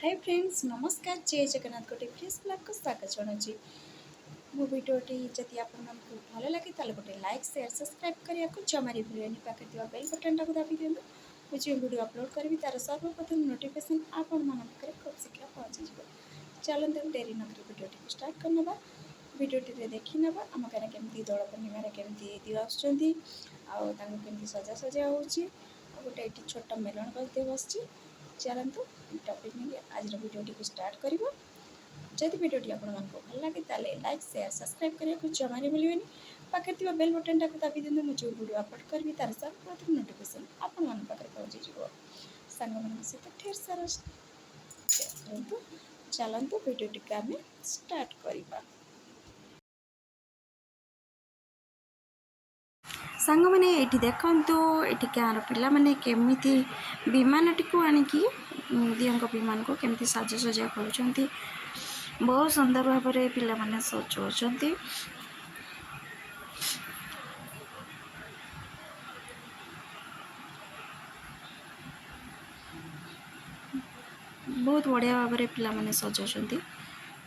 hi friends नमस्कार जय जगन्नाथ गोटे फ्रेश ब्लॉग को स्वागत जनाऊँगी मो भिडियोटी जदि आपको भल लगे तो गोटे लाइक शेयर सब्सक्राइब करने को जमारी भूलें पाखे बेल बटन टाक दाबी दिखाँ मुझे वीडियो अपलोड करी तार सर्वप्रथम नोटिफिकेशन आपण मान खूब शीघ्र पहुँची चलते डेरी नक भिडियोटी स्टार्ट करना भिडियोटी देखी ना आम गाँव केमती दौड़ पूर्णिमार केमती दी आमती सजा सजा हो गोटे ये छोट मेलन करते बस चलतु टॉपिक नहीं आज भिडियोटी को स्टार्ट कर जदि भिडियोटी आपको भल लगे लाइक शेयर सब्सक्राइब करने को जमारे मिलवे पाखे बेल बटन टाक दाबी दिखाँ मुझे वीडियो अपलोड करी तार सर्वप्रथम नोटिफिकेशन आपण मान पाखे पहुँची सांग मान सहित ढेर सारा करतु चलतु भिडियोटी को आम स्टार्ट करवा सांग मैंने ये देखु ये गाँव पिला माने केमिति विमान टी को आणिकी दियों विमान को केमिति साजसजा कर बहुत सुंदर भाव में पिला माने सजाउछंती बहुत बढ़िया भाव में पिला माने सजाउछंती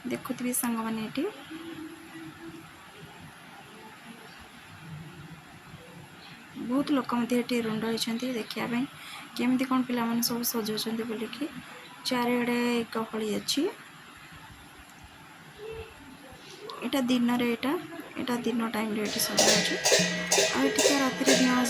देखुथिबे सांग माने एटी बहुत लोक ये रुंड होती देखापी केमी कौन पिला सब सजाउछंती बोलिकी चारिआडे गहली अच्छी यहाँ दिन यहाँ दिन टाइम रे सजाऊँ आ राति दिमाग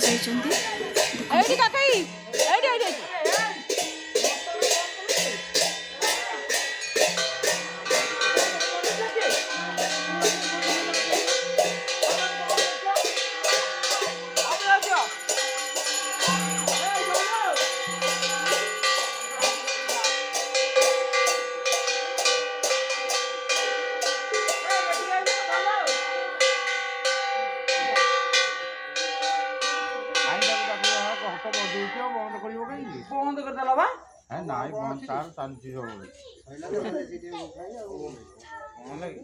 बंद कर देला बा है नाई बंद तार शांति हो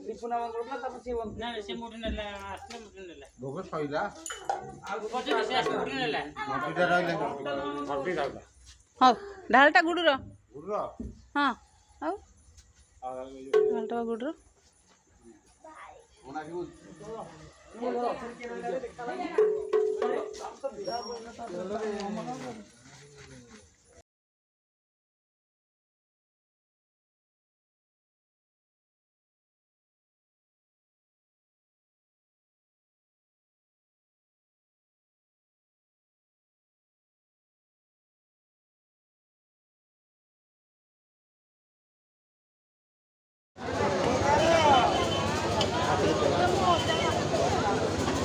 दीपुना बंद करला तब से बंद ना से मोटी नेला आसले मोटी नेला भोग सइला आ बजे से आसले मोटी नेला मोटी रहले मोटी रहला हां ढालटा गुडुर गुडुर हां आउ ढालटा गुडुर ओना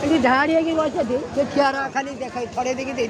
की झाड़िया की वजह से देखिए खाली देखा थोड़े देखी दे